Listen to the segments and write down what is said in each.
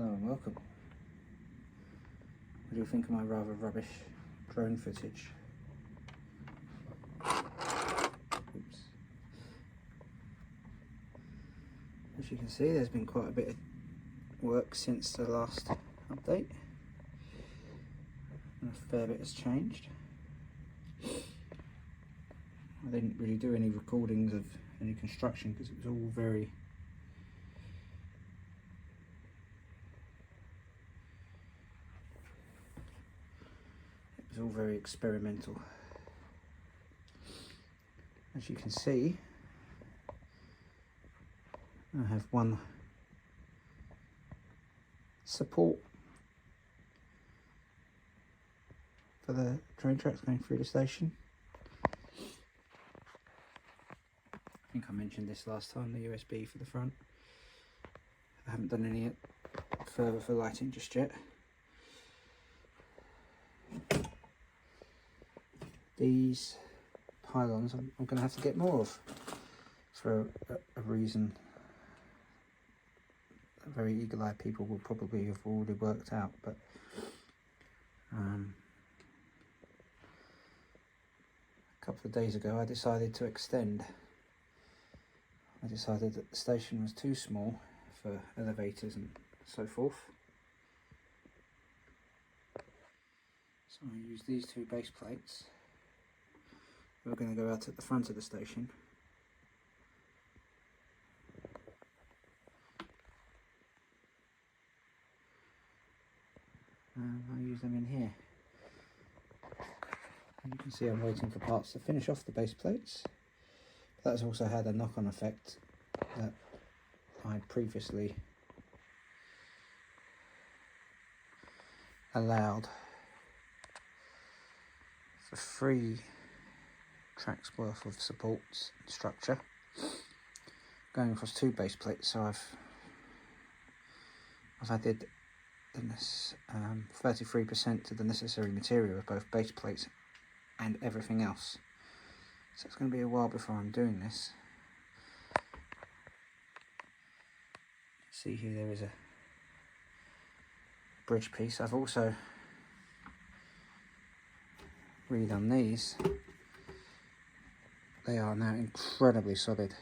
Hello and welcome. What do you think of my rather rubbish drone footage? Oops. As you can see, there's been quite a bit of work since the last update, and a fair bit has changed. I didn't really do any recordings of any construction because it was all very experimental. As you can see, I have one support for the train tracks going through the station. I think I mentioned this last time, the USB for the front. I haven't done any further for lighting just yet. These pylons I'm going to have to get more of for a reason that very eagle-eyed people will probably have already worked out, but a couple of days ago I decided to extend. I decided that the station was too small for elevators and so forth, so I used these two base plates. We're going to go out at the front of the station and I'll use them in here. And you can see I'm waiting for parts to finish off the base plates. That's also had a knock-on effect that I previously allowed for 3 tracks worth of supports structure going across 2 base plates. So I've added this 33% to the necessary material of both base plates and everything else. So it's going to be a while before I'm doing this. See here, there is a bridge piece. I've also redone these. They are now incredibly solid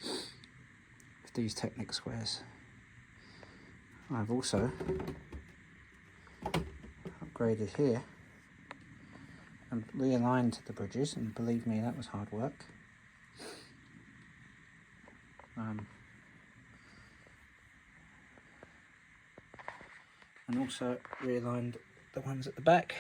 with these Technic squares. I've also upgraded here and realigned the bridges, and believe me, that was hard work. And also realigned the ones at the back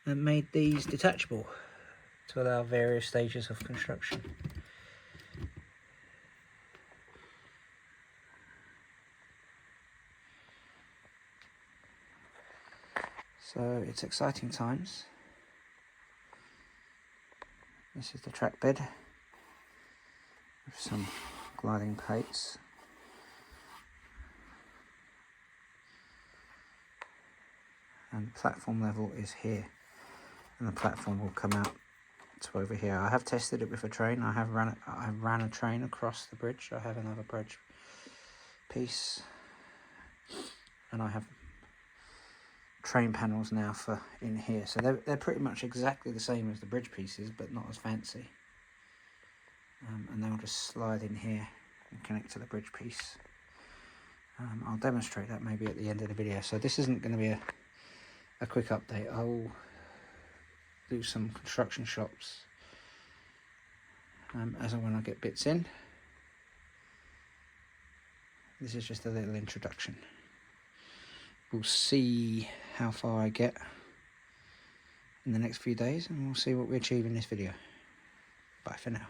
and made these detachable to allow various stages of construction. So it's exciting times. This is the track bed with some gliding plates. And the platform level is here, and the platform will come out to over here. I have tested it with a train. I ran a train across the bridge. I have another bridge piece, and I have train panels now for in here. So they're pretty much exactly the same as the bridge pieces, but not as fancy. And they'll just slide in here and connect to the bridge piece. I'll demonstrate that maybe at the end of the video. So this isn't going to be a quick update. I'll do some construction shots as and when I get bits in. This is just a little introduction. We'll see how far I get in the next few days, and we'll see what we achieve in this video. Bye for now.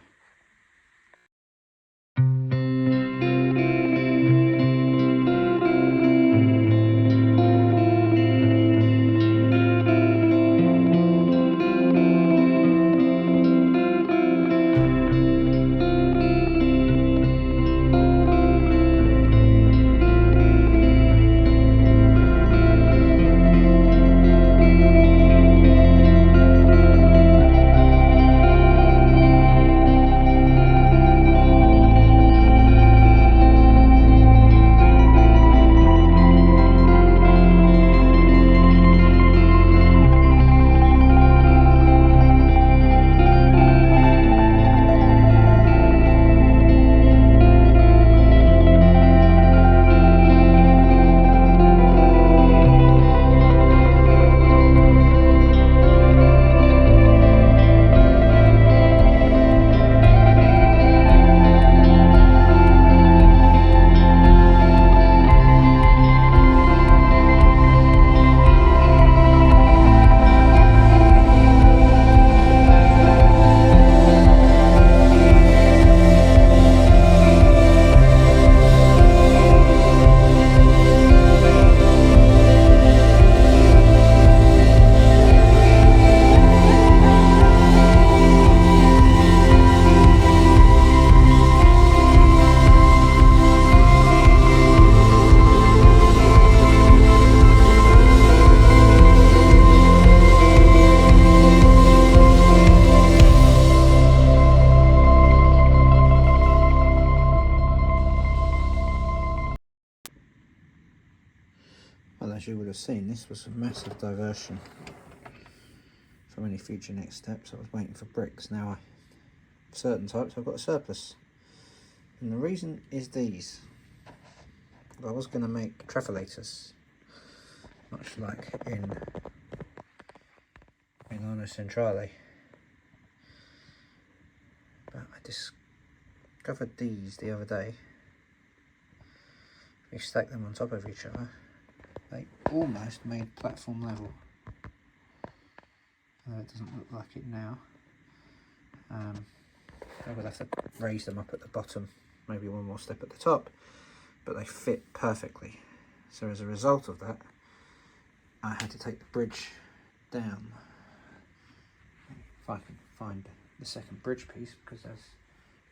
as you would have seen, this was a massive diversion from any future next steps. I was waiting for bricks. Now, certain types I've got a surplus. And the reason is these. I was going to make trefolators, much like in Milano Centrale. But I discovered these the other day. If you stack them on top of each other, they almost made platform level. It doesn't look like it now. I would have to raise them up at the bottom, maybe one more step at the top, but they fit perfectly. So as a result of that, I had to take the bridge down. If I can find the second bridge piece, because as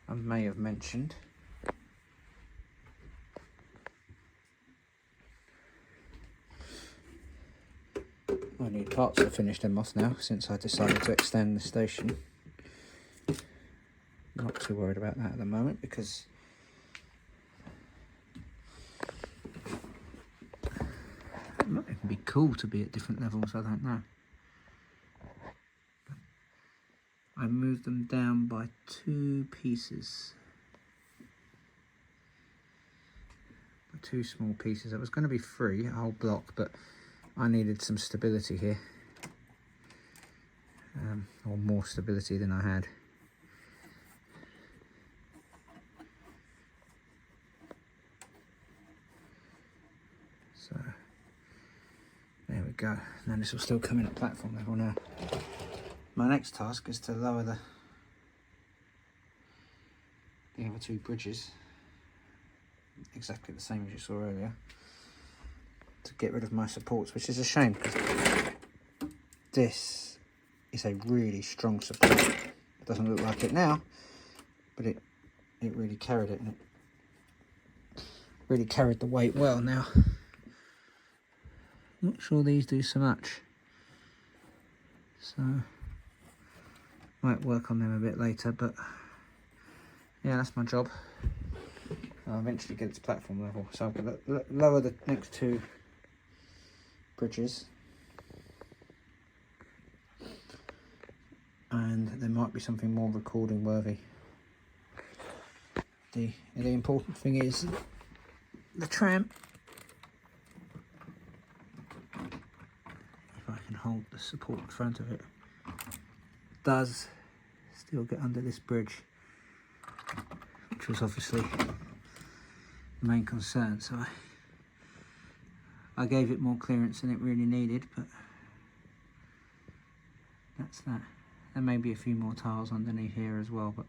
I may have mentioned, I need parts to finish them off now, since I decided to extend the station. Not too worried about that at the moment, because it might even be cool to be at different levels, I don't know. I moved them down by 2 pieces. By 2 small pieces. It was going to be 3, a whole block, but I needed some stability here. Or more stability than I had. So, there we go. Now this will still come in at platform level now. My next task is to lower the other 2 bridges, exactly the same as you saw earlier, to get rid of my supports, which is a shame because this is a really strong support. It doesn't look like it now, but it really carried it, and it really carried the weight well. Now, not sure these do so much, so might work on them a bit later, but yeah, that's my job. I'll eventually get it to platform level, so I'm going to lower the next 2 bridges, and there might be something more recording worthy. The important thing is the tram. If I can hold the support in front of it, does still get under this bridge, which was obviously the main concern. So I gave it more clearance than it really needed, but that's that. There may be a few more tiles underneath here as well, but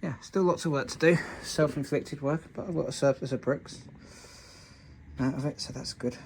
yeah, still lots of work to do. Self-inflicted work, but I've got a surplus of bricks out of it, so that's good.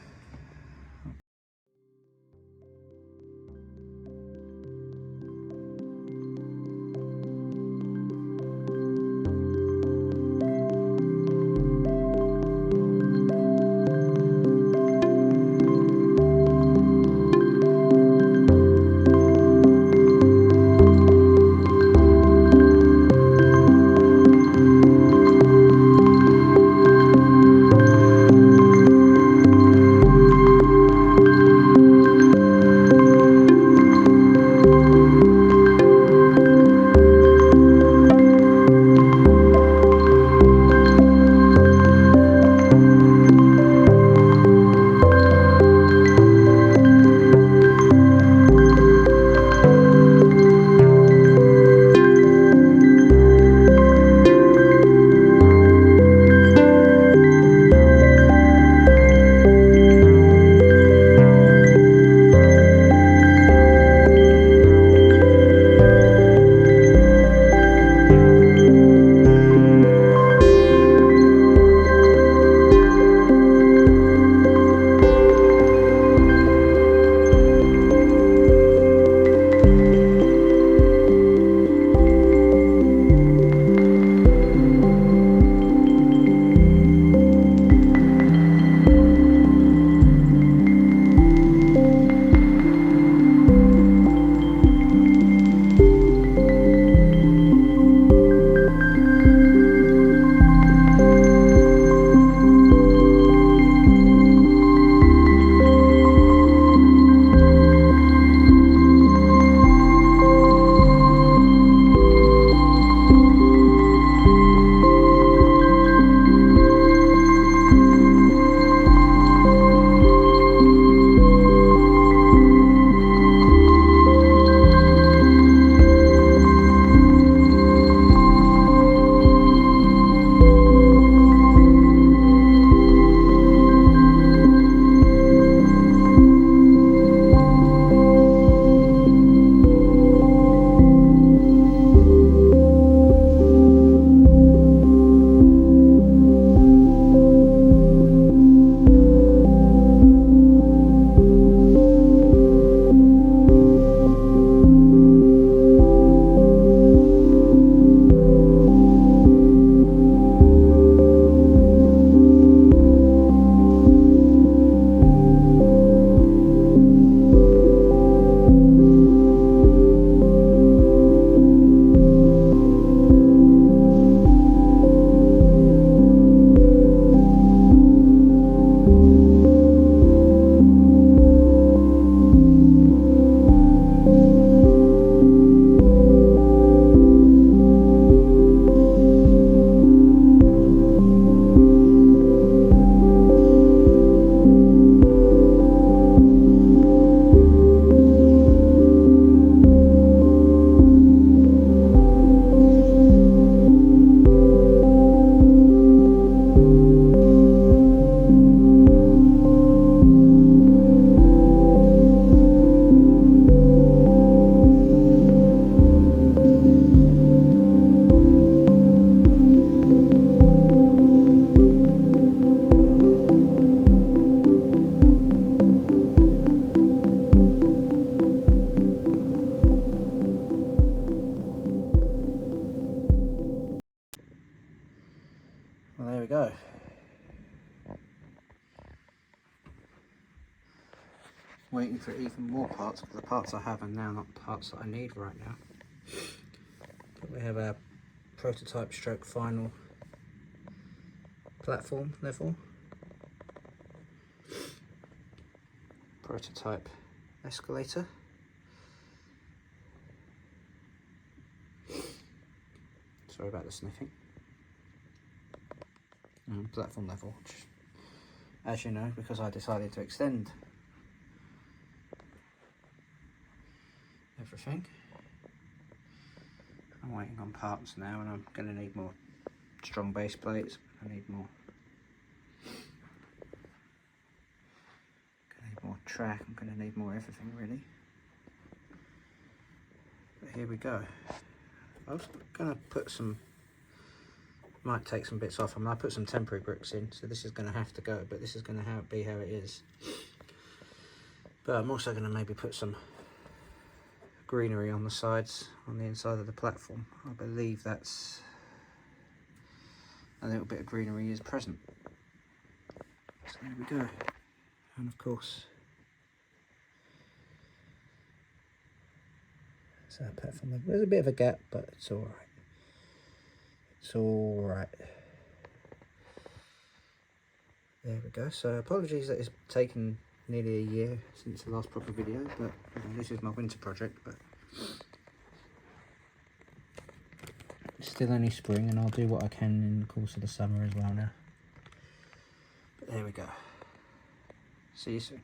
Well, there we go. Waiting for even more parts, because the parts I have are now not the parts that I need right now. But we have our prototype stroke final platform level, prototype escalator, sorry about the sniffing, and platform level, which, as you know, because I decided to extend everything, I'm waiting on parts now, and I'm going to need more strong base plates. I need more track, I'm going to need more everything really. But here we go. I was going to put some, might take some bits off, I might put some temporary bricks in, so this is going to have to go, but this is going to be how it is. But I'm also going to maybe put some greenery on the sides, on the inside of the platform. I believe that's a little bit of greenery is present. So there we go. And of course, so platform level. There's a bit of a gap, but it's all right. It's all right. There we go. So apologies that it's taken nearly a year since the last proper video, but this is my winter project. But it's still only spring, and I'll do what I can in the course of the summer as well now. But there we go. See you soon.